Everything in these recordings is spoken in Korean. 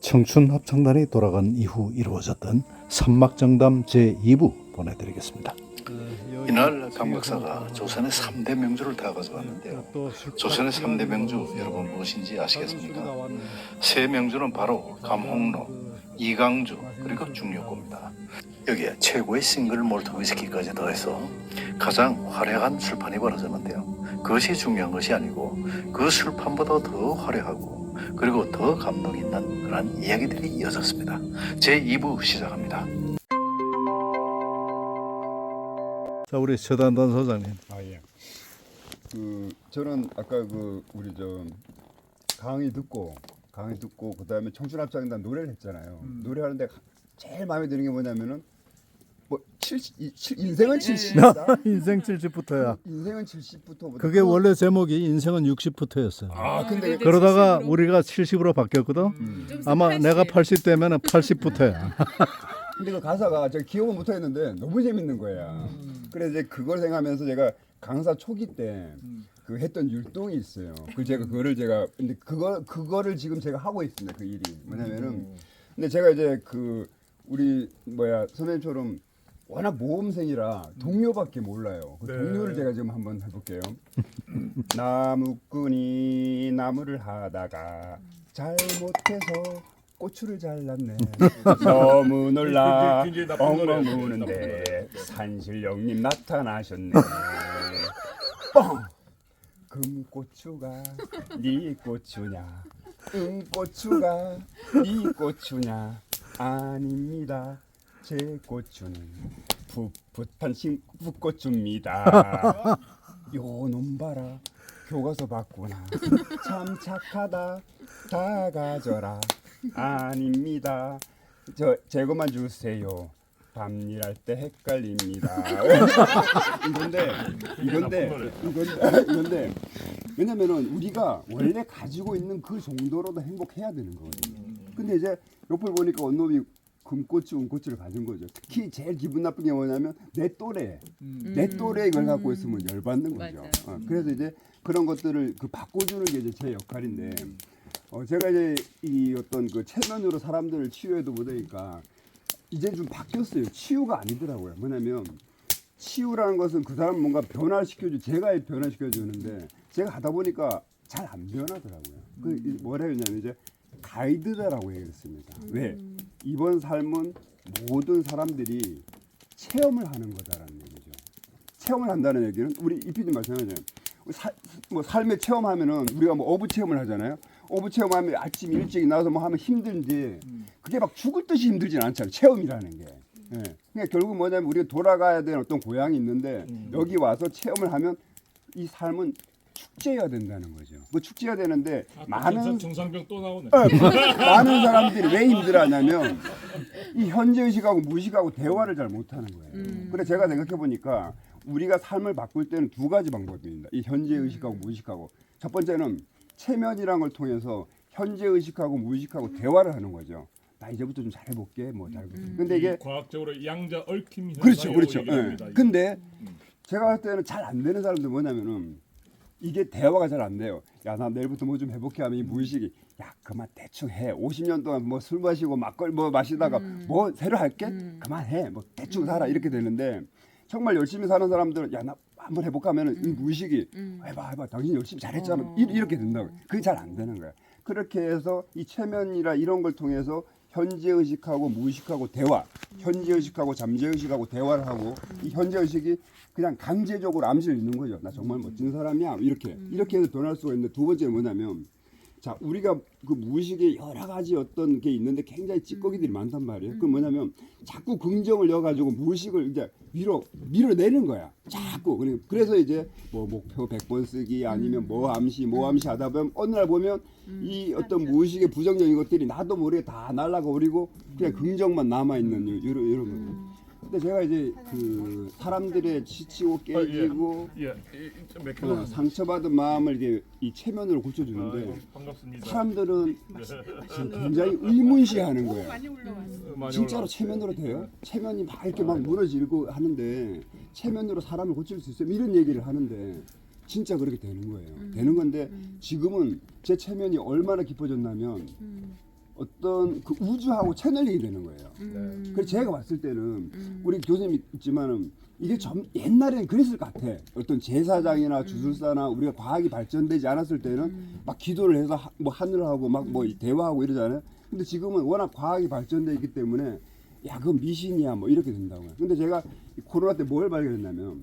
청춘 합창단이 돌아간 이후 이루어졌던 산막정담 제2부 보내드리겠습니다. 이날 강 박사가 조선의 3대 명주를 다 가져왔는데요. 조선의 3대 명주 여러분 무엇인지 아시겠습니까? 세 명주는 바로 감홍로, 이강주 그리고 중력고입니다. 여기에 최고의 싱글 몰트 위스키까지 더해서 가장 화려한 술판이 벌어졌는데요. 그것이 중요한 것이 아니고 그 술판보다 더 화려하고 그리고 더 감동 있는 그런 이야기들이 이어졌습니다. 제2부 시작합니다. 자, 우리 최단단 소장님. 예. 저는 아까 우리 강의 듣고 그다음에 청춘합창단 노래를 했잖아요. 노래하는데 제일 마음에 드는 게 뭐냐면은 인생은 70이다. 인생 70부터야. 인생은 70부터. 그게 원래 제목이 인생은 60부터였어요. 근데 그러다가 우리가 70으로 바뀌었거든. 아마 내가 80되면은 80부터야. 근데 그 가사가 제가 기억은 못했는데 너무 재밌는 거야. 그래서 이제 그걸 생각하면서 제가 강사 초기 때 그 했던 율동이 있어요. 근데 그거를 지금 제가 하고 있습니다. 그 일이 뭐냐면은 근데 제가 이제 우리 선생님처럼 워낙 모험생이라 동요밖에 몰라요. 그 동요를 제가 지금 한번 해볼게요. 나무꾼이 나무를 하다가 잘못해서 고추를 잘랐네. 너무 놀라 엉엉 우는데 산신령님 나타나셨네. 뻥! 금고추가 네 고추냐? 고추가 네 고추냐? 아닙니다. 제 고추는 풋풋한 신풋고추입니다. 요 놈 봐라. 교과서 봤구나. 참 착하다. 다 가져라. 아닙니다. 제거만 주세요. 밤일할 때 헷갈립니다. 이건데 왜냐면은 우리가 원래 가지고 있는 그 정도로도 행복해야 되는 거거든요. 근데 이제 옆을 보니까 원놈이 금고추, 은고추를 가진 거죠. 특히 제일 기분 나쁜 게 뭐냐면 내 또래 이걸 갖고 있으면 열받는 거죠. 그래서 이제 그런 것들을 바꿔주는 게 이제 제 역할인데, 제가 이제 이 어떤 체면으로 사람들을 치유해도 보니까 이제 좀 바뀌었어요. 치유가 아니더라고요. 뭐냐면 치유라는 것은 그 사람 뭔가 제가 변화시켜주는데 제가 하다 보니까 잘 안 변하더라고요. 뭐라 했냐면 이제 가이드다라고 얘기했습니다. 왜? 이번 삶은 모든 사람들이 체험을 하는 거다라는 얘기죠. 체험을 한다는 얘기는 우리 이피디 마찬가지예요. 삶의 체험하면은 우리가 어부 체험을 하잖아요. 어부 체험하면 아침 일찍 나와서 하면 힘든지 그게 막 죽을 듯이 힘들진 않잖아요. 체험이라는 게. 그러니까 결국 뭐냐면 우리가 돌아가야 되는 어떤 고향이 있는데 여기 와서 체험을 하면 이 삶은 축제해야 된다는 거죠. 축제해야 되는데 많은 정상병 또 나오네. 많은 사람들이 왜 힘들어하냐면 이 현재 의식하고 무의식하고 대화를 잘 못하는 거예요. 그래서 제가 생각해 보니까 우리가 삶을 바꿀 때는 두 가지 방법입니다. 이 현재 의식하고 무의식하고 첫 번째는 체면이란 걸 통해서 현재 의식하고 무의식하고 대화를 하는 거죠. 나 이제부터 좀 잘해볼게. 근데 이게 과학적으로 양자 얽힘 그렇죠. 얘기합니다. 근데 제가 할 때는 잘 안 되는 사람들 뭐냐면은 이게 대화가 잘 안 돼요. 야, 나 내일부터 뭐 좀 해볼게 하면 이 무의식이 야, 그만 대충 해. 50년 동안 술 마시고 막걸리 마시다가 새로 할게? 그만해. 대충 살아. 이렇게 되는데 정말 열심히 사는 사람들은 야, 나 한번 해볼까 하면은 이 무의식이 해봐. 당신 열심히 잘했잖아. 이렇게 된다고. 그게 잘 안 되는 거야. 그렇게 해서 이 체면이라 이런 걸 통해서 현재 의식하고 무의식하고 대화, 현재 의식하고 잠재 의식하고 대화를 하고 이 현재 의식이 그냥 강제적으로 암시를 읽는 거죠. 나 정말 멋진 사람이야. 이렇게 해서 변할 수가 있는데 두 번째는 뭐냐면 자, 우리가 그 무의식에 여러 가지 어떤 게 있는데 굉장히 찌꺼기들이 많단 말이에요. 그 뭐냐면 자꾸 긍정을 넣어가지고 무의식을 이제 밀어내는 거야. 자꾸. 그래서 이제 목표 100번 쓰기 아니면 뭐 암시 하다 보면 어느 날 보면 이 어떤 무의식의 부정적인 것들이 나도 모르게 다 날아가버리고 그냥 긍정만 남아있는 이런 거예요. 근데 제가 이제 사람들의 지치고 깨지고 상처받은 마음을 이게 이 체면으로 고쳐주는데 반갑습니다. 사람들은 지금 굉장히 의문시하는 거예요. 많이 진짜로 올라왔어요. 체면으로 돼요? 체면이 막 이렇게 막 무너지고 하는데 체면으로 사람을 고칠 수 있어요? 이런 얘기를 하는데 진짜 그렇게 되는 거예요. 되는 건데 지금은 제 체면이 얼마나 깊어졌냐면 어떤 그 우주하고 채널링이 되는 거예요. 그래서 제가 봤을 때는 우리 교수님 있지만은 이게 좀 옛날에는 그랬을 것 같아. 어떤 제사장이나 주술사나 우리가 과학이 발전되지 않았을 때는 막 기도를 해서 뭐 하늘하고 막 뭐 대화하고 이러잖아요. 근데 지금은 워낙 과학이 발전돼 있기 때문에 야 그건 미신이야 뭐 이렇게 된다고요. 근데 제가 이 코로나 때 뭘 발견했냐면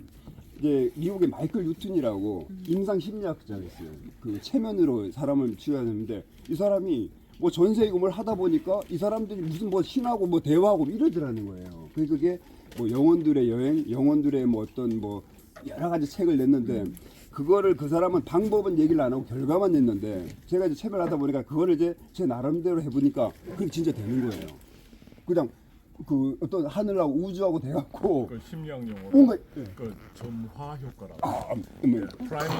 이제 미국의 마이클 뉴튼이라고 임상 심리학자가 있어요. 그 체면으로 사람을 치유하는데 이 사람이 뭐 전세이고 뭘 하다 보니까 이 사람들이 무슨 뭐 신하고 뭐 대화하고 이러더라는 거예요. 그게 뭐 영혼들의 여행, 영혼들의 뭐 어떤 뭐 여러 가지 책을 냈는데 그거를 그 사람은 방법은 얘기를 안 하고 결과만 냈는데 제가 이제 체면을 하다 보니까 그거를 이제 제 나름대로 해보니까 그게 진짜 되는 거예요. 그냥 그 어떤 하늘하고 우주하고 돼갖고 그 심리학 용어로 뭔가 그 점화 효과라고. 뭐, 프라이밍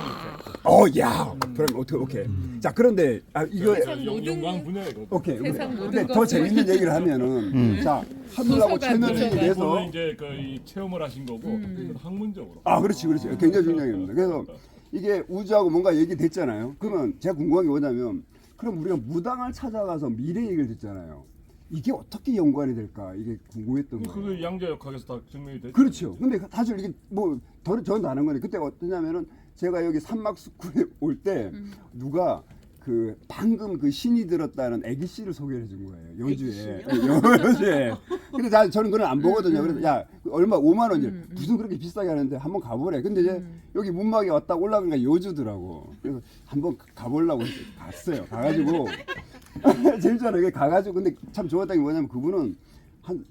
이펙트. 야, 그럼 어떻게 오케이. 자 그런데 이거 영광 분야이거든. 오케이. 세상 근데 모든 더 것을- 재밌는 얘기를 하면은 자 하늘하고 도서관, 채널링이 도서관. 돼서 그거는 이제 그 이 체험을 하신 거고 이건 학문적으로. 그렇지. 굉장히 중요한 겁니다. 그래서 이게 우주하고 뭔가 얘기됐잖아요. 그러면 제가 궁금한 게 뭐냐면 그럼 우리가 무당을 찾아가서 미래 얘기를 듣잖아요. 이게 어떻게 연관이 될까? 이게 궁금했던 거예요. 그 양자역학에서 다 증명이 됐죠. 그렇죠. 근데 사실 이게 뭐 저는 아는 건데 그때 어떠냐면은 제가 여기 산막스쿨에 올 때 누가 그 방금 그 신이 들었다는 애기 씨를 소개해 준 거예요. 여주에. 여주에. 근데 저는 그걸 안 보거든요. 그래서 야 얼마 5만 원이래. 무슨 그렇게 비싸게 하는데 한번 가보래. 근데 이제 여기 문막에 왔다 올라가니까 여주더라고. 그래서 한번 가보려고 갔어요. 가가지고 재밌잖아요. 가가지고 근데 참 좋았던 게 뭐냐면 그분은 한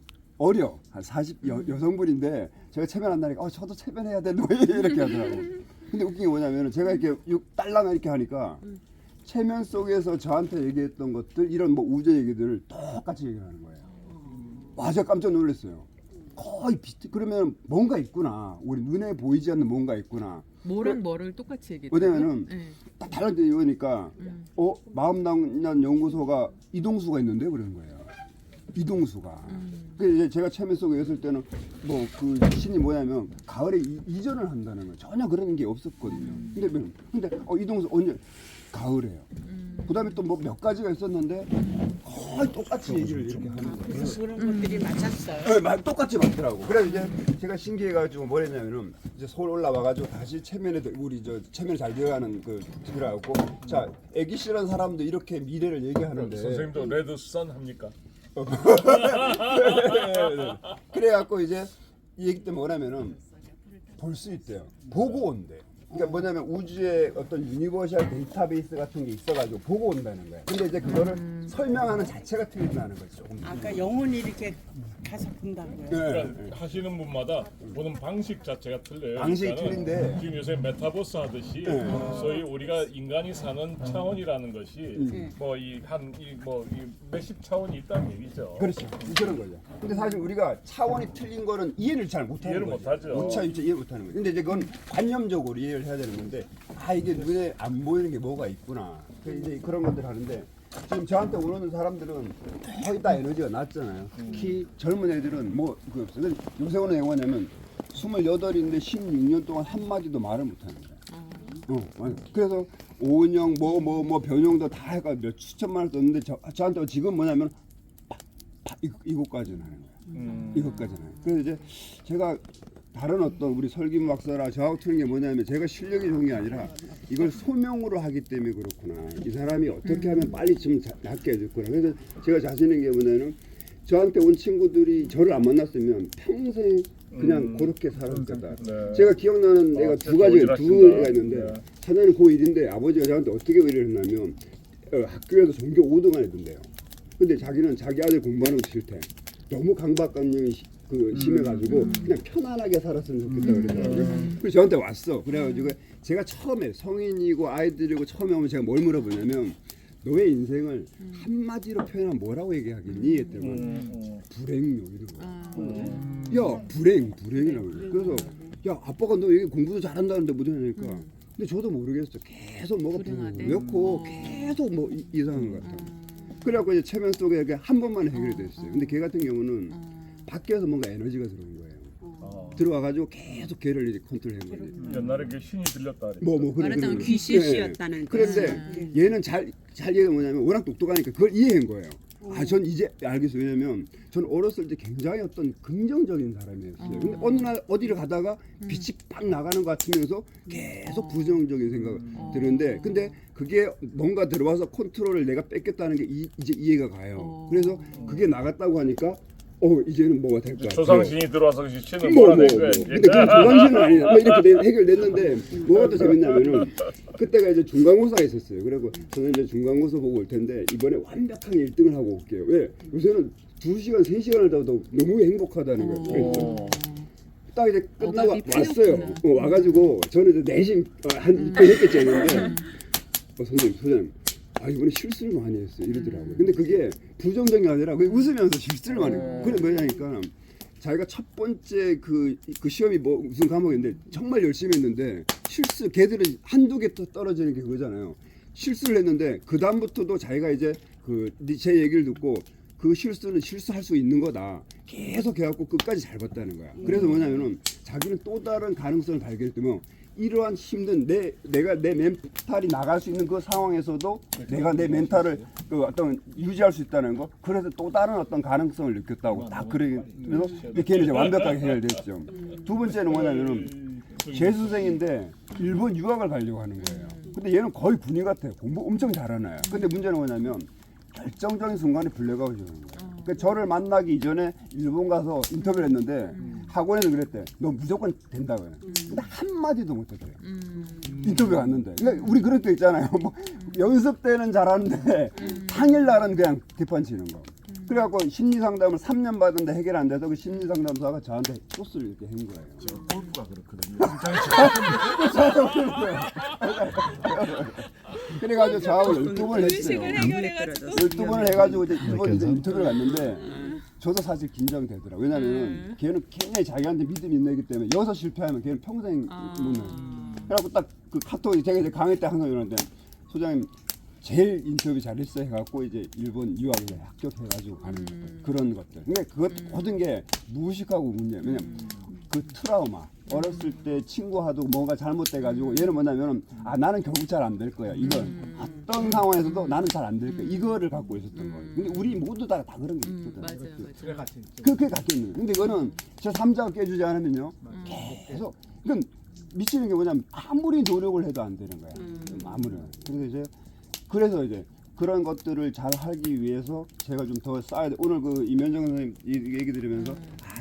40 여성분인데 제가 체면한다니까 저도 체면해야 되는 거예요 이렇게 하더라고. 근데 웃긴 게 뭐냐면 제가 이렇게 딸랑 이렇게 하니까 체면 속에서 저한테 얘기했던 것들 이런 뭐 우주 얘기들을 똑같이 얘기를 하는 거예요. 와 제가 깜짝 놀랐어요. 거의 그러면 뭔가 있구나. 우리 눈에 보이지 않는 뭔가 있구나. 뭐랑 뭐를 똑같이 얘기해. 왜냐면은 딱 다른 데 이러니까 마음낭년 연구소가 이동수가 있는데 그러는 거예요. 이동수가. 그 이제 제가 체면 속에 있을 때는 뭐 그 신이 뭐냐면 가을에 이전을 한다는 거예요. 전혀 그런 게 없었거든요. 근데 이동수 언제 가을에요. 그다음에 또 뭐 몇 가지가 있었는데 거의 똑같이 얘기를 이렇게 하는 거예요. 그래서 그런 것들이 맞았어요. 네, 똑같이 맞더라고. 그래서 이제 제가 신기해가지고 뭘 했냐면은 이제 서울 올라와가지고 다시 체면에 우리 저 체면 잘 되어가는 그 들어가고 자 애기 씨라는 사람도 이렇게 미래를 얘기하는데 선생님도 레드 선 합니까? 그래갖고 이제 이 얘기 때문에 뭐냐면은 볼 수 있대요. 보고 온대. 그러니까 뭐냐면 우주에 어떤 유니버셜 데이터베이스 같은 게 있어가지고 보고 온다는 거야. 근데 이제 그거를 설명하는 자체가 틀린다는 거죠. 아까 영혼이 이렇게 가서 본다고요. 그러니까 하시는 분마다 보는 방식 자체가 틀려요. 방식이 그러니까는 틀린데. 지금 요새 메타버스 하듯이 소위 우리가 인간이 사는 차원이라는 것이 뭐 이 몇십 차원이 있다는 얘기죠. 그렇죠. 그런 거죠. 근데 사실 우리가 차원이 틀린 거는 이해를 잘 못하는 이해를 거죠. 못하죠. 오차 입체 이해 못하는 거죠. 근데 이제 그건 관념적으로 이해를 해야 되는 건데 이게 눈에 안 보이는 게 뭐가 있구나. 이제 그런 것들 하는데 지금 저한테 오는 사람들은 거의 다 에너지가 낮잖아요. 특히 젊은 애들은 뭐 그거 없어요. 근데 요새 오는 애 뭐냐면 28인데 16년 동안 한마디도 말을 못하는 거야. 맞아. 그래서 오은영 뭐 변형도 다 해가 몇 수천만 원 썼는데 저한테 지금 뭐냐면 이것까지는 하는 거야. 이것까지는. 그래서 이제 제가 다른 어떤 우리 설김 박사라 저하고 틀린 게 뭐냐면 제가 실력이 좋은 게 아니라 이걸 소명으로 하기 때문에 그렇구나. 이 사람이 어떻게 하면 빨리 좀 낫게 해줬구나. 그래서 제가 자신 있는 게 뭐냐면 저한테 온 친구들이 저를 안 만났으면 평생 그냥 그렇게 살았을 거다. 네. 제가 기억나는 애가 두 가지가 있는데 하나는 고1인데 아버지가 저한테 어떻게 의뢰를 했냐면 학교에서 전교 5등 안에 든대요. 근데 자기는 자기 아들 공부하는 거 싫대. 너무 강박관념이 심해가지고 그냥 편안하게 살았으면 좋겠다 그러더라고요. 그래서 저한테 왔어. 그래가지고 제가 처음에 성인이고 아이들이고 처음에 오면 제가 뭘 물어보냐면 너의 인생을 한마디로 표현하면 뭐라고 얘기하겠니? 했더니 불행요 이런 거. 야 불행이라고 그래. 그래서 야 아빠가 너 여기 공부도 잘한다는데 못 하니까. 근데 저도 모르겠어. 계속 뭐가 불행하고 계속 뭐 이상한 것 같아. 그래갖고 이제 체면 속에 한 번만 해결이 됐어요. 근데 걔 같은 경우는 밖에서 뭔가 에너지가 들어온 거예요. 들어와가지고 계속 걔를 이제 컨트롤한 거지. 옛날에 그 신이 들렸다. 말하자면 귀신이었다는 그런데 얘는 잘 얘기가 뭐냐면 워낙 똑똑하니까 그걸 이해한 거예요. 전 이제 알겠어요. 왜냐면 전 어렸을 때 굉장히 어떤 긍정적인 사람이었어요. 근데 어느 날 어디를 가다가 빛이 팍 나가는 것 같으면서 계속 부정적인 생각을 드는데, 근데 그게 뭔가 들어와서 컨트롤을 내가 뺏겠다는 게 이제 이해가 가요. 그래서 그게 나갔다고 하니까 이제는 뭐가 될까? 조상신이 들어와서 신을 뭐, 몰아낸 거야. 근데 그 조상신은 아니야. 뭐 이렇게 해결됐는데 뭐가 더 재밌냐면은 그때가 이제 중간고사가 있었어요. 그리고 저는 이제 중간고사 보고 올 텐데 이번에 완벽하게 1등을 하고 올게요. 왜? 요새는 2시간, 3시간을 자도 너무 행복하다는 거예요. 그래서 딱 이제 끝나고 억압이 왔어요. 풀렸구나. 와가지고 저는 이제 내심 한 2편 했겠죠. 했는데 선생님 이번에 실수를 많이 했어요 이러더라고요. 근데 그게 부정적인 게 아니라 그게 웃으면서 실수를 많이 해요. 그게 뭐냐니까 자기가 첫 번째 그 시험이 무슨 과목인데 정말 열심히 했는데 걔들은 한두 개 떨어지는 게 그거잖아요. 실수를 했는데 그 다음부터도 자기가 이제 제 얘기를 듣고 그 실수는 실수할 수 있는 거다 계속 해갖고 끝까지 잘 봤다는 거야. 그래서 뭐냐면은 자기는 또 다른 가능성을 발견했으면 이러한 힘든 내가 내 멘탈이 나갈 수 있는 그 상황에서도 내가 내 멘탈을 어떤 유지할 수 있다는 거. 그래서 또 다른 어떤 가능성을 느꼈다고 딱 그래서 걔는 이제 완벽하게 해결됐죠. 두 번째는 뭐냐면은 재수생인데 일본 유학을 가려고 하는 거예요. 근데 얘는 거의 군인 같아요. 공부 엄청 잘하나요. 근데 문제는 뭐냐면 결정적인 순간에 블랙아웃이 오는 거예요. 그러니까 저를 만나기 이전에 일본 가서 인터뷰를 했는데 학원에서 그랬대. 너 무조건 된다고요. 근데 한마디도 못했대요. 인터뷰 갔는데. 그러니까 우리 그럴 때 있잖아요. 뭐 연습 때는 잘하는데 당일날은 그냥 뒷판치는 거. 그래갖고 심리상담을 3년 받은데 해결 안 돼서 그 심리상담사가 저한테 소스를 이렇게 한 거예요. 골프가 그렇거든요. 그래가지고 저하고 12번을 했어요. 12번을 해가지고 이제 이번 이제 인터뷰를 갔는데 저도 사실 긴장되더라고요. 왜냐면 걔는 굉장히 자기한테 믿음이 있는 애기 때문에 여기서 실패하면 걔는 평생 못 나요. 그래갖고 딱 그 카톡이 제가 이제 강의 때 항상 이러는데 소장님 제일 인터뷰 잘했어 해갖고 이제 일본 유학에 합격해가지고 가는 것들 그런 것들. 근데 그것 모든 게 무식하고 문제예요. 왜냐면 그 트라우마 어렸을 때 친구하고 뭔가 잘못돼가지고 얘는 뭐냐면은 나는 결국 잘 안 될 거야. 이건 어떤 상황에서도 나는 잘 안 될 거야. 이거를 갖고 있었던 거예요. 근데 우리 모두 다 그런 게 있거든. 맞아요. 그게 갖고 있는. 근데 이거는 저 삼자가 깨주지 않으면요 계속 이건 미치는 게 뭐냐면 아무리 노력을 해도 안 되는 거야. 아무리. 그래서 이제 그런 것들을 잘 하기 위해서 제가 좀 더 쌓아야 돼. 오늘 그 이면정 선생님 얘기 들으면서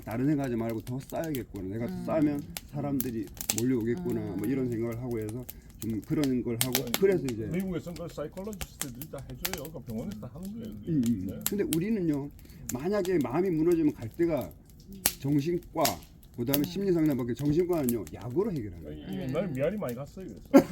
다른 생각하지 말고 더 쌓아야겠구나. 내가 쌓으면 사람들이 몰려오겠구나. 뭐 이런 생각을 하고 해서 좀 그런 걸 하고 그래서 이제 미국에서는 그 사이콜로지스트들이 다 해줘요. 그 병원에서 다 하는 거예요. 네. 근데 우리는요 만약에 마음이 무너지면 갈 데가 정신과 그다음에 심리상담밖에 정신과는요 약으로 해결하는 거예요. 옛날에 미아리 많이 갔어요. 그래서.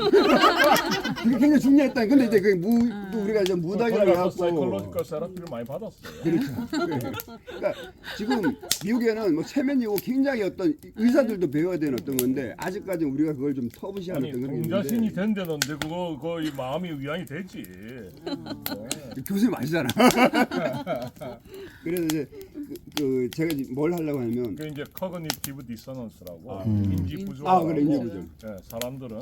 그게 굉장히 중요했다. 근데 이제 그 우리가 이제 무당이라고 가서 해갖고 사이콜로지컬 세라피를 많이 받았어요. 그렇죠. 그러니까 지금 미국에는 뭐 체면이고 굉장히 어떤 의사들도 배워야 되는 어떤 건데 아직까지 우리가 그걸 좀 터부시하는 아니 어떤 그런 게 동자신이 있는데 된다는데 그거 거의 마음이 위안이 되지. 교수님 아시잖아. 그래서 이제 제가 뭘 하려고 하면 그 이제 커그니티브 디서넌스라고 인지 부조화. 그래 인지 부조. 사람들은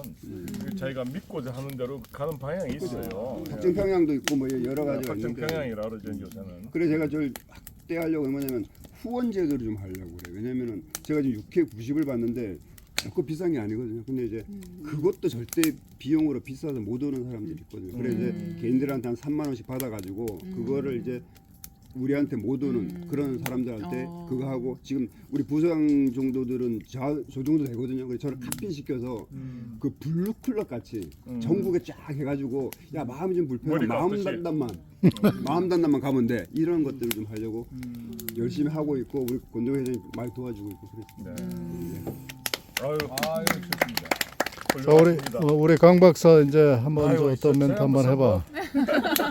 그 자기가 믿고자 하는 대로 가는 방향이 있어요. 확증 평양도 있고 뭐 여러 가지가 확증 있는데. 평양이라 그러죠 요새는. 그래서 제가 저를 확대하려고 뭐냐면 후원 제도를 좀 하려고 그래요. 왜냐면은 제가 지금 6회 90을 받는데 그거 비싼 게 아니거든요. 근데 이제 그것도 절대 비용으로 비싸서 못 오는 사람들이 있거든요. 그래서 이제 개인들한테 한 3만 원씩 받아가지고 그거를 이제 우리한테 못 오는 그런 사람들한테 그거 하고 지금 우리 부장 정도들은 저 정도 되거든요. 그래서 저를 카핀 시켜서 그 블루 클럽 같이 전국에 쫙 해가지고 야 마음이 좀 불편해 마음 단단만 가면 돼 이런 것들을 좀 하려고 열심히 하고 있고 우리 권정 회장님 많이 도와주고 있고 그랬습니다. 아유 좋습니다. 자 우리 강 박사 이제 한번 저 어떤 멘트 한번 해봐.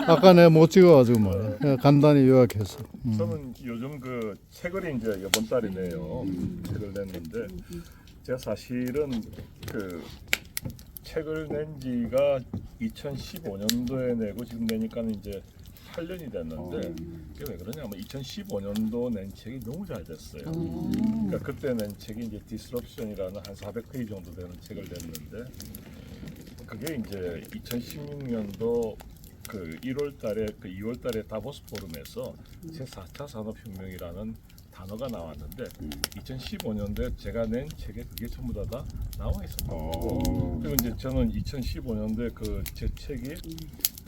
아까 내가 못 찍어가지고 말이야. 그냥 간단히 요약해서. 저는 요즘 그 책을 이제 이번 달이네요. 책을 냈는데 제가 사실은 그 책을 낸 지가 2015년도에 내고 지금 내니까는 이제 8년이 됐는데 그게 왜 그러냐면 2015년도 낸 책이 너무 잘 됐어요. 그러니까 그때 낸 책이 이제 디스럽션이라는 한 400페이지 정도 되는 책을 냈는데 그게 이제 2016년도 그 1월달에 그 2월달에 다보스 포럼에서 제 4차 산업혁명이라는 단어가 나왔는데 2015년도에 제가 낸 책에 그게 전부 다 나와 있었던 거고 그리고 이제 저는 2015년도에 그 제 책이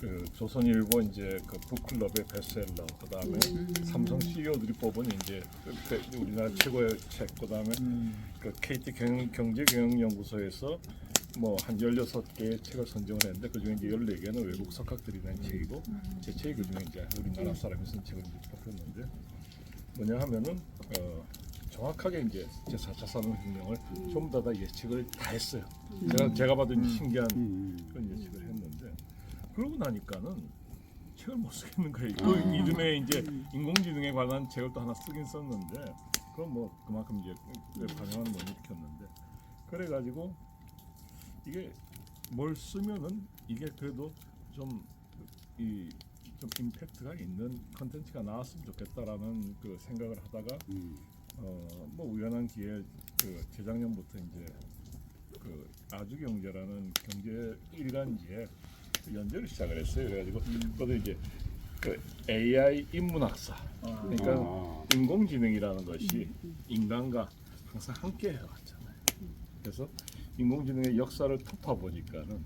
그 조선일보 이제 그 북클럽의 베스트셀러 그다음에 삼성 CEO들이 뽑은 이제 그 우리나라 최고의 책 그다음에 그 KT 경제경영연구소에서 뭐 한 16개의 책을 선정을 했는데 그중에 이제 14개는 외국 석학들이 낸 책이고 제 책이 그중에 이제 우리나라 사람이 쓴 책을 이제 뽑혔는데 뭐냐 하면은 정확하게 이제 제 4차 산업혁명을 전부 다 예측을 다 했어요. 제가 봐도 이제 신기한 그런 예측을 했는데 그러고 나니까는 책을 못 쓰겠는 거예요. 그 이듬해 이제 인공지능에 관한 책을 또 하나 쓰긴 썼는데 그건 뭐 그만큼 이제 반영을 못 일으켰는데 그래가지고 이게 뭘 쓰면은 이게 그래도 좀 임팩트가 있는 컨텐츠가 나왔으면 좋겠다라는 그 생각을 하다가 뭐 우연한 기회에 그 재작년부터 이제 그 아주경제라는 경제 일간지에 연재를 시작을 했어요. 그래가지고 그것도 이제 그 AI 인문학사 그러니까 인공지능이라는 것이 인간과 항상 함께 해왔잖아요. 그래서 인공지능의 역사를 토파보니까는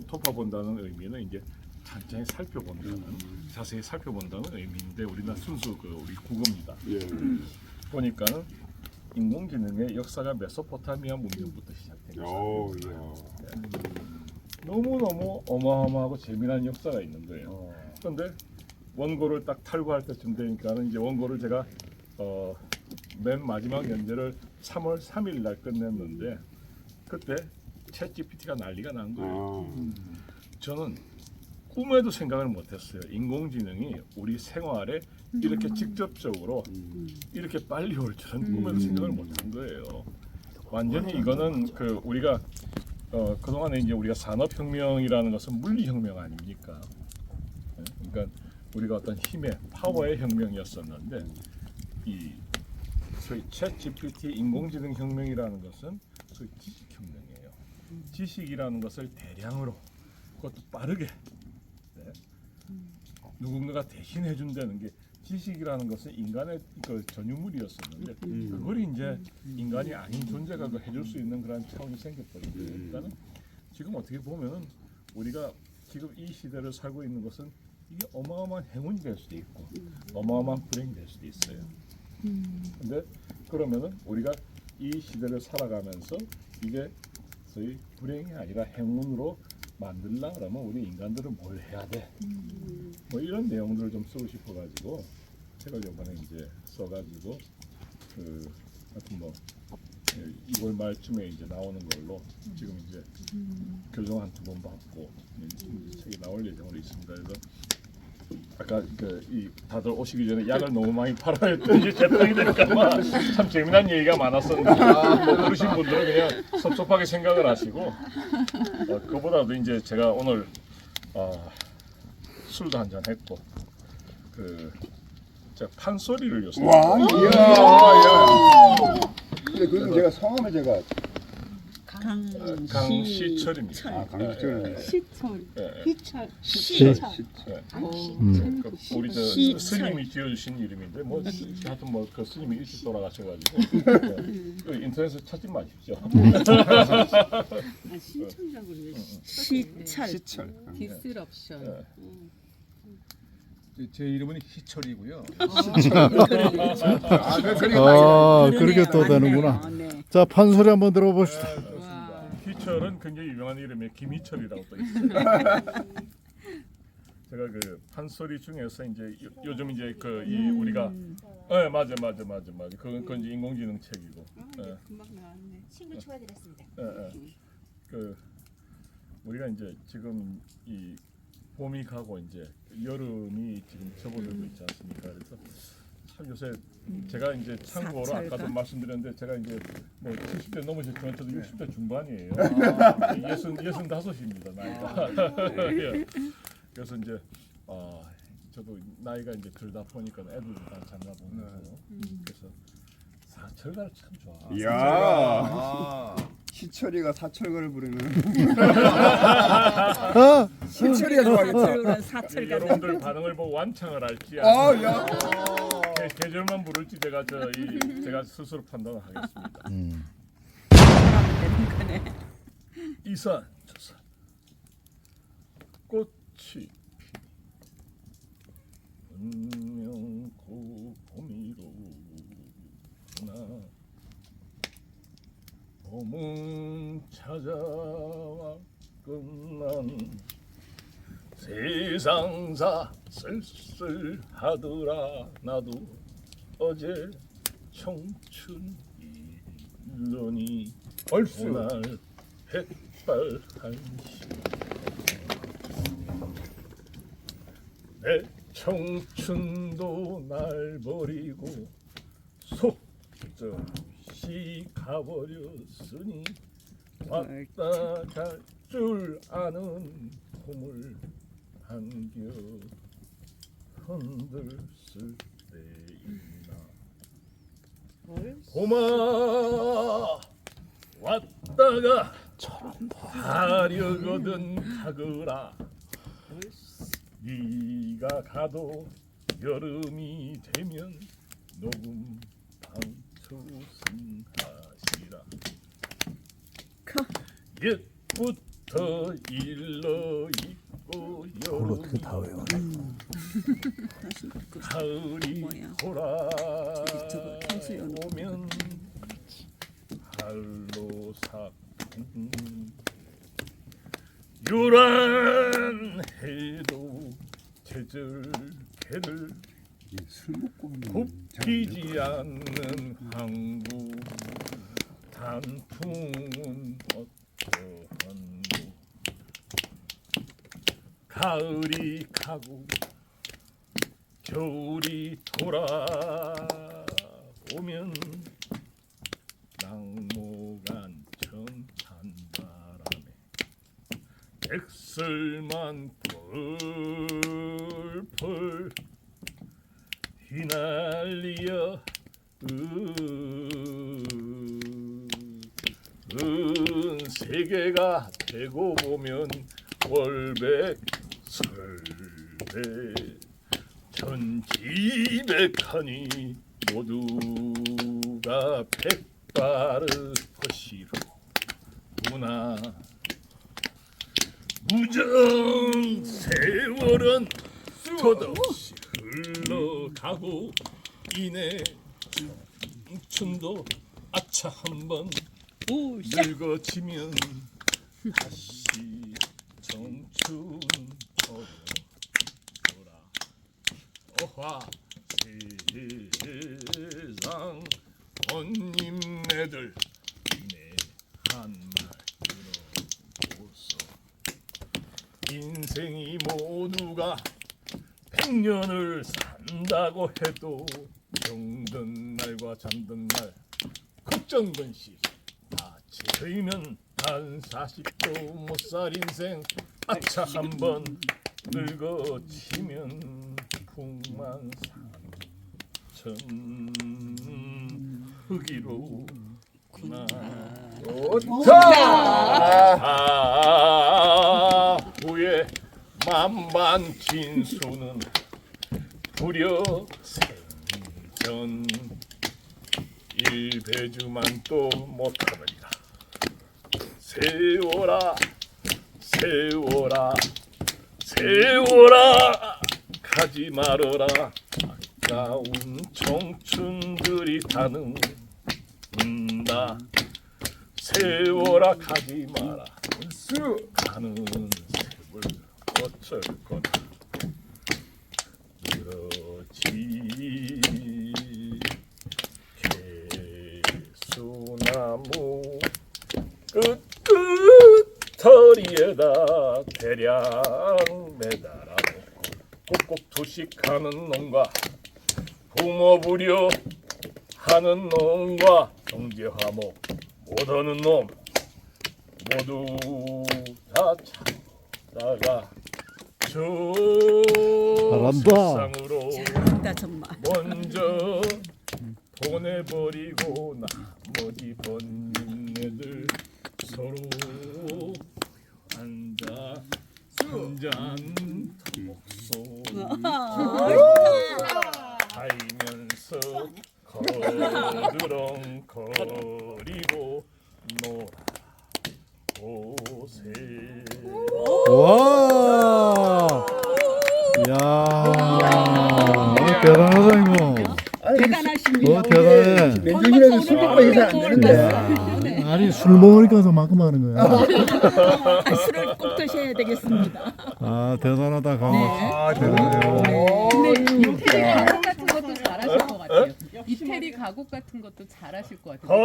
토파본다는 의미는 이제 천천히 살펴본다는 자세히 살펴본다는 의미인데 우리는 순수 그 우리 국어입니다. 보니까는 인공지능의 역사가 메소포타미아 문명부터 시작된 거예요. 너무너무 어마어마하고 재미난 역사가 있는 거예요. 그런데 원고를 딱 탈고할 때쯤 되니까는 이제 원고를 제가 맨 마지막 연재를 3월 3일 날 끝냈는데 그때 챗 GPT가 난리가 난 거예요. 저는 꿈에도 생각을 못했어요. 인공지능이 우리 생활에 이렇게 직접적으로 이렇게 빨리 올 줄은 꿈에도 생각을 못한 거예요. 완전히 이거는 그 우리가 그동안에 이제 우리가 산업혁명이라는 것은 물리혁명 아닙니까? 그러니까 우리가 어떤 힘의 파워의 혁명이었었는데 이 소위 챗 GPT 인공지능 혁명이라는 것은 소위 지식혁명이에요. 지식이라는 것을 대량으로 그것도 빠르게 누군가가 대신해 준다는 게 지식이라는 것은 인간의 그 전유물이었었는데 그걸 이제 인간이 아닌 존재가 그 해줄 수 있는 그런 차원이 생겨버린 거예요. 그러니까는 지금 어떻게 보면은 우리가 지금 이 시대를 살고 있는 것은 이게 어마어마한 행운이 될 수도 있고 어마어마한 불행이 될 수도 있어요. 근데 그러면은 우리가 이 시대를 살아가면서 이게 소위 불행이 아니라 행운으로 만들라 그러면 우리 인간들은 뭘 해야 돼? 뭐 이런 내용들을 좀 쓰고 싶어가지고 책을 이번에 이제 써가지고 그 하여튼 뭐 2월 말쯤에 이제 나오는 걸로 지금 이제 교정 한 2번 받고 책이 나올 예정으로 있습니다. 그래서 아까 이 다들 오시기 전에 약을 너무 많이 팔아야 했더니 재탕이 되니까 참 재미난 얘기가 많았었는데 뭐 그러신 분들은 그냥 섭섭하게 생각을 하시고 그보다도 이제 제가 오늘 술도 한잔 했고 제가 판소리를 요새 근데 그건 제가 성함을 제가 강시철입니다. 강시철. 시철, 예. 희철, 시- 시철. 그 우리 저 스님이 지어주신 이름인데 뭐 하여튼 뭐 그 스님이 일찍 돌아가셔가지고 그 인터넷에 찾지 마십시오. 신철이라고 그러네. 시철. 시철. 디스럽션. 제 이름은 희철이고요. 그렇게 또 되는구나. 자, 판소리 한번 들어봅시다. 희철은 굉장히 유명한 이름이에요. 김희철이라고 또 있어요. 제가 그 판소리 중에서 이제 요즘 이제 이 우리가 맞아. 그건 이제 인공지능 책이고. 금방 나왔네. 친구 추가드렸습니다. 그 우리가 이제 지금 이 봄이 가고 이제 여름이 지금 접어들고 있지 않습니까? 그래서 참 요새 제가 이제 참고로 아까도 말씀드렸는데 제가 이제 뭐 70대 넘으셨지만 저도 60대 중반이에요. 65입니다 나이가. 예. 그래서 이제 저도 나이가 이제 들다 보니까 애들도 다 장가 보내고 그래서 사철가를 참 좋아. 이야. 희철이가 사철가를 부르는 아, 희철이가 좋아하겠다. 사철은 사철가. 여러분들 반응을 보고 완창을 할지 야. 계절만 부를지 제가 스스로 판단을 하겠습니다. 되는 거네. 이산 저산 꽃이 분명 봄이로구나. 봄은 찾아와 끝난 세상사 쓸쓸하더라. 나도 어제 청춘 일러니 얼쑤. 오늘 햇발 한시 내 청춘도 날 버리고 속없이 가버렸으니 왔다 갈 줄 아는 봄을 안겨 흔들쓸 때있나. 봄아 왔다가 가려거든 가거라. 네가 가도 여름이 되면 녹음 방투승하시라. 옛부터 일러 있고 그걸 어떻게 다 외워? 가을이 뭐야? 돌아오면 한로삭 요란해도 제절개를 술 먹고 하면 굽히지 않는 항구 단풍은 어떠한고. 가을이 가고 겨울이 돌아오면 낙모간 천탄바람에 백설만 펄펄 휘날려 세계가 되고 보면 월백설백 천지백하니 모두가 백발을 퍼시로구나. 무정 세월은 덧없이 흘러가고 이내 청춘도 아차 한번 늙어지면 다시 청춘 돌아. 어화 세상 언님네들 내 한 말 들어보소. 인생이 모두가 100년을 산다고 해도 병든 날과 잠든 날 걱정근시 다 채이면 한 40도 못 살 인생 아차 한번 늙어지면 풍만산 흑이로구나. 후에 만반 진수는 부려 생전 일배주만 또 못하느니라. 세워라 세워라 세워라 가지 말어라. 아까운 청춘들이 다는다. 세워라 가지 마라. 가는 셈을 어쩔 거다. 그렇지 개수나무 끝끝터리에다 대량 매달아놓고 꼭꼭 투식하는 놈과 붕어부려 하는 놈과 경제화목 못하는 놈 모두 다 찾다가 저 잘한다. 세상으로 잘한다 정말. 먼저 보내버리고 나머지 번님네들 서로 앉아 한잔 독소 하이면서 거드렁거리고 놀아보세. 와. 야. 대단하다 이거. 대단하십니다. 대단해. 맨정신에서 술 먹고 인사 안 되는데. 아니 술 먹으니까 더 만큼 하는 거야. 술을 꼭 드셔야 되겠습니다. 아 대단하다 강박. 아 대단해요. 근데 이태리 가곡 같은 것도 잘하실 것 같아요. 이태리 가곡 같은 것도 잘하실 것 같아요.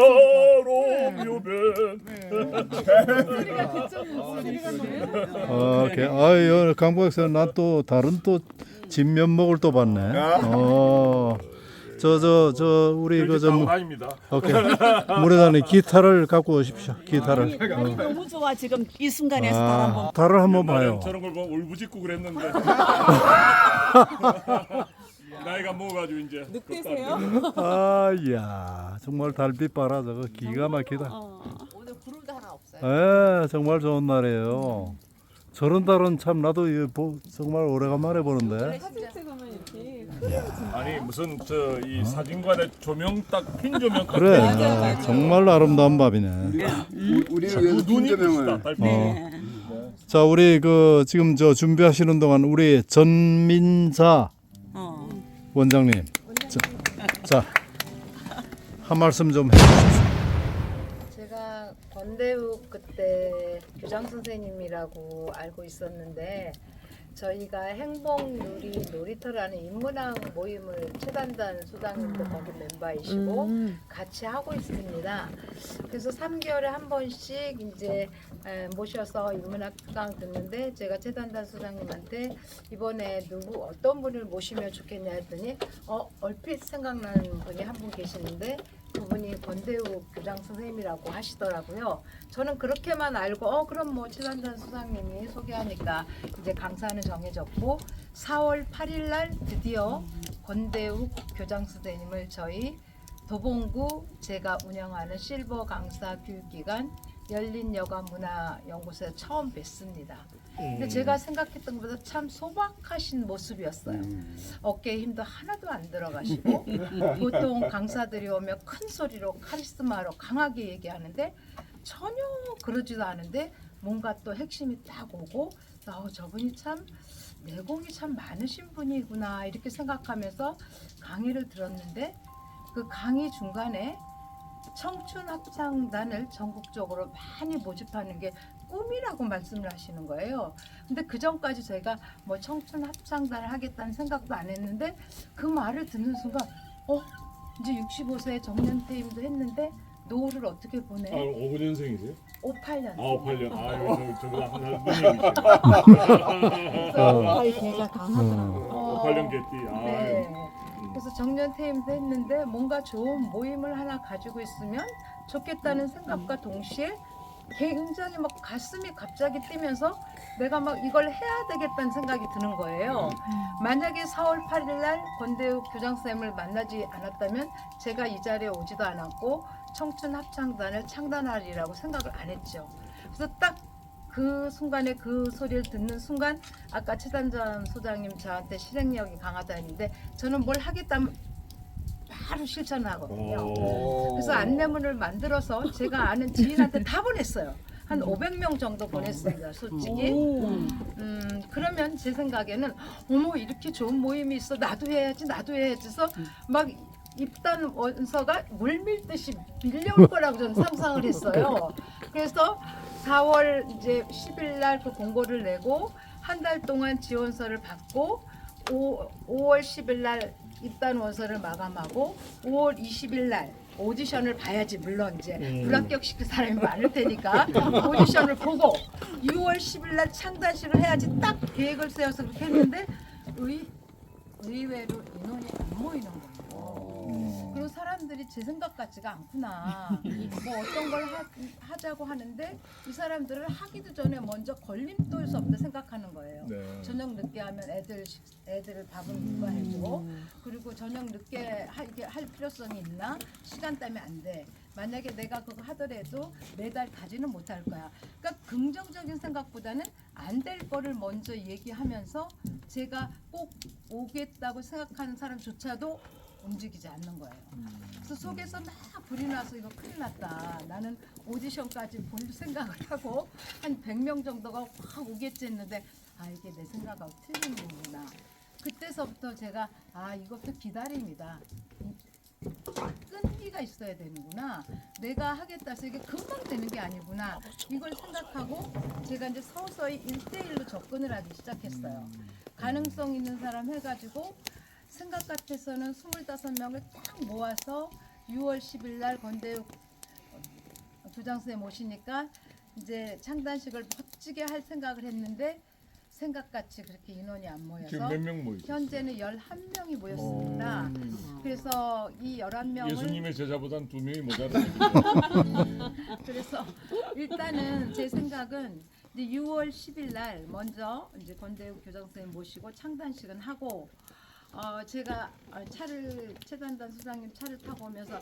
가로묘변 목소리가 그쪽 목소리거든. 아유 강박사 난 또 다른 또 진면목을 또 봤네. 저 우리 그저 아닙니다. 오케이 무례단이 기타를 갖고 오십시오. 기타를. 너무 좋아 지금 이 순간에서 달 한번. 달을 한번 봐요. 저런 걸 보면 울부짖고 그랬는데 나이가 먹어가지고 이제 늑대세요? 아야 정말 달빛 봐라 저거 기가 막히다. 오늘 구름도 하나 없어요. 예 정말 좋은 날이에요. 저런 달은 참 나도 정말 오래간만에 보는데. 사진 찍으면 이렇게. 아니 무슨 저 이 사진관에 조명 딱 핀 조명 그래 정말 아름다운 밤이네. 우리를 위해서 눈이 핀조명을 부시다 달빛. 자 우리 그 지금 저 준비하시는 동안 우리 전민자 원장님 자 한 말씀 좀 해주십시오. 제가 권대욱 그때 교장 선생님이라고 알고 있었는데 저희가 행복누리 놀이터라는 인문학 모임을 최단단 소장님도 거기 멤버이시고 같이 하고 있습니다. 그래서 3개월에 한 번씩 이제 모셔서 인문학 수강 듣는데 제가 최단단 소장님한테 이번에 어떤 분을 모시면 좋겠냐 했더니 얼핏 생각나는 분이 한 분 계시는데 그분이 권대욱 교장 선생님이라고 하시더라고요. 저는 그렇게만 알고 그럼 뭐 최단단 소장님이 소개하니까 이제 강사는 정해졌고 4월 8일 날 드디어 권대욱 교장 선생님을 저희 도봉구 제가 운영하는 실버 강사 교육기관 열린여가문화연구소에 처음 뵀습니다. 근데 제가 생각했던 것보다 참 소박하신 모습이었어요. 어깨에 힘도 하나도 안 들어가시고 보통 강사들이 오면 큰 소리로 카리스마로 강하게 얘기하는데 전혀 그러지도 않은데 뭔가 또 핵심이 딱 오고 저분이 참 내공이 참 많으신 분이구나 이렇게 생각하면서 강의를 들었는데 그 강의 중간에 청춘합창단을 전국적으로 많이 모집하는 게 꿈이라고 말씀을 하시는 거예요. 근데 그 전까지 저희가 뭐 청춘합창단을 하겠다는 생각도 안 했는데 그 말을 듣는 순간 이제 65세 정년퇴임도 했는데 노후를 어떻게 보내? 59년생이세요? 58년. 58년. 아유 저보다 한살 아이 걔가 강하더라고. 58년 개띠. 네. 그래서 정년퇴임도 했는데 뭔가 좋은 모임을 하나 가지고 있으면 좋겠다는 생각과 동시에 굉장히 막 가슴이 갑자기 뛰면서 내가 막 이걸 해야 되겠다는 생각이 드는 거예요. 만약에 4월 8일 날 권대욱 교장선생님을 만나지 않았다면 제가 이 자리에 오지도 않았고 청춘합창단을 창단하리라고 생각을 안 했죠. 그래서 딱 그 순간에 그 소리를 듣는 순간 아까 최단전 소장님 저한테 실행력이 강하다 했는데 저는 뭘 하겠다면 바로 실천을 하거든요. 그래서 안내문을 만들어서 제가 아는 지인한테 다 보냈어요. 한 500명 정도 보냈습니다. 솔직히. 그러면 제 생각에는 어머 이렇게 좋은 모임이 있어 나도 해야지 해서 막 입단 원서가 물밀듯이 밀려올 거라고 저는 상상을 했어요. 그래서 4월 이제 10일 날 그 공고를 내고 한 달 동안 지원서를 받고 5월 10일 날 입단 원서를 마감하고 5월 20일 날 오디션을 봐야지 물론 이제 불합격시킬 사람이 많을 테니까 오디션을 보고 6월 10일 날 창단식을 해야지 딱 계획을 세워서 그렇게 했는데 의외로 인원이 안 모이는 거예요. 그리고 사람들이 제 생각 같지가 않구나. 뭐 어떤 걸 하자고 하는데 이 사람들을 하기도 전에 먼저 걸림돌서부터 생각하는 거예요. 네. 저녁 늦게 하면 애들 밥은 누가 해줘? 그리고 저녁 늦게 이게 할 필요성이 있나? 시간 때문에 안 돼. 만약에 내가 그거 하더라도 매달 가지는 못할 거야. 그러니까 긍정적인 생각보다는 안 될 거를 먼저 얘기하면서 제가 꼭 오겠다고 생각하는 사람조차도 움직이지 않는 거예요. 그래서 속에서 막 불이 나서 이거 큰일 났다. 나는 오디션까지 볼 생각을 하고 한 100명 정도가 확 오겠지 했는데 아 이게 내 생각하고 틀린 거구나. 그때서부터 제가 아 이것도 기다림이다. 끈기가 있어야 되는구나. 내가 하겠다 해서 이게 금방 되는 게 아니구나. 이걸 생각하고 제가 이제 서서히 1대1로 접근을 하기 시작했어요. 가능성 있는 사람 해가지고 생각 같아서는 25명을 딱 모아서 6월 10일 날 권대욱 부장선생님 모시니까 이제 창단식을 멋지게 할 생각을 했는데 생각같이 그렇게 인원이 안 지금 모여서 몇 명 모이죠? 현재는 11명이 모였습니다. 그래서 이 11명을 예수님의 제자보단 2명이 모자라요. 그래서 일단은 제 생각은 이제 6월 10일 날 먼저 이제 권대욱 교장 선생님 모시고 창단식은 하고 제가 최단단 수장님 차를 타고 오면서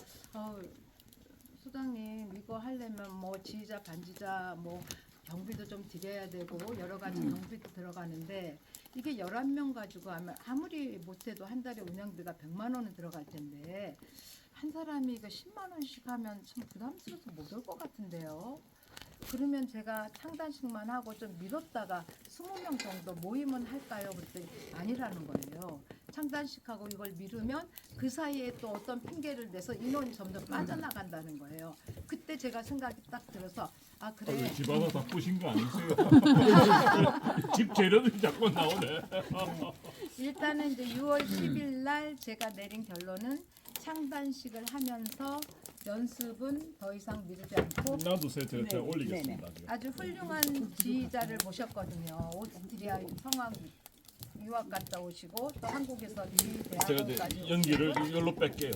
수장님 이거 하려면 뭐 지휘자 반지자 뭐 경비도 좀 드려야 되고 여러 가지 경비도 들어가는데 이게 11명 가지고 하면 아무리 못해도 한 달에 운영비가 100만 원은 들어갈 텐데 한 사람이 이거 10만 원씩 하면 참 부담스러워서 못 올 것 같은데요. 그러면 제가 창단식만 하고 좀 미뤘다가 20명 정도 모임은 할까요? 그랬더니 아니라는 거예요. 창단식하고 이걸 미루면 그 사이에 또 어떤 핑계를 내서 인원이 점점 빠져나간다는 거예요. 그때 제가 생각이 딱 들어서 아 그래. 집 하나 다 부신 거 아니세요? 집 재료들이 자꾸 나오네. 일단은 이제 6월 10일 날 제가 내린 결론은 창단식을 하면서 연습은 더 이상 미루지 않고 놔두세요. 제가 올리겠습니다. 아주 훌륭한 지휘자를 모셨거든요. 오스트리아 성악 유학 갔다 오시고 또 한국에서 제가 지휘대학원까지 이제 연기를 이걸로 뺄게요.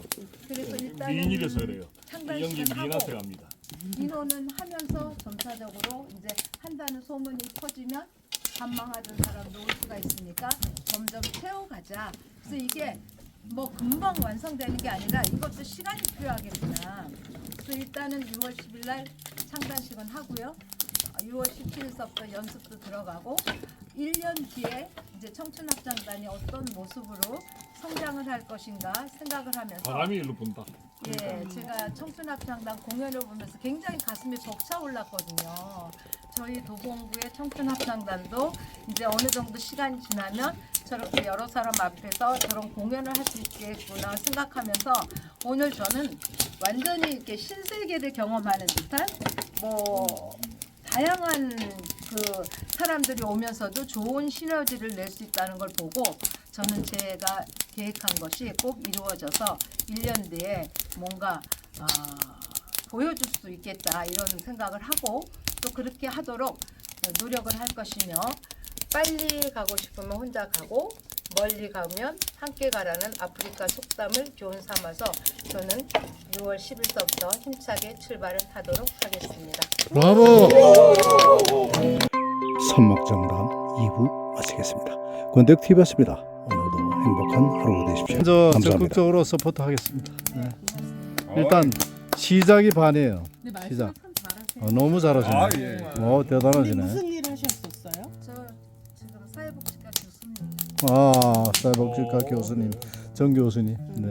그래서 일단은 미인이라서 그래요. 연기 창단식을 미인한테 하고 갑니다. 인원은 하면서 점차적으로 이제 한다는 소문이 퍼지면 관망하던 사람도 올 수가 있으니까 점점 채워가자. 그래서 이게 뭐 금방 완성되는 게 아니라 이것도 시간이 필요하겠구나. 그래서 일단은 6월 10일 날 창단식은 하고요. 6월 17일서부터 연습도 들어가고 1년 뒤에 이제 청춘합창단이 어떤 모습으로 성장을 할 것인가 생각을 하면서 바람이 일로 분다. 예, 제가 청춘합창단 공연을 보면서 굉장히 가슴이 벅차올랐거든요. 저희 도봉구의 청춘합창단도 이제 어느 정도 시간이 지나면 저렇게 여러 사람 앞에서 저런 공연을 할 수 있겠구나 생각하면서 오늘 저는 완전히 이렇게 신세계를 경험하는 듯한 뭐 다양한 그 사람들이 오면서도 좋은 시너지를 낼 수 있다는 걸 보고 저는 제가 계획한 것이 꼭 이루어져서 1년 뒤에 뭔가 보여줄 수 있겠다 이런 생각을 하고 또 그렇게 하도록 노력을 할 것이며 빨리 가고 싶으면 혼자 가고 멀리 가면 함께 가라는 아프리카 속담을 교훈 삼아서 저는 6월 10일서부터 힘차게 출발을 하도록 하겠습니다. 브라보! 선막정담 2부 마치겠습니다. 권대욱 TV였습니다. 오늘도 행복한 하루 되십시오. 저 감사합니다. 적극적으로 서포트하겠습니다. 네. 일단 시작이 반이에요. 근데 말씀 시작. 참 잘하세요. 너무 잘하시네. 아, 예. 대단하시네. 무슨 일 하셨었어요? 저 지금 사회복지과 교수님. 사회복지과 교수님, 정 교수님. 네.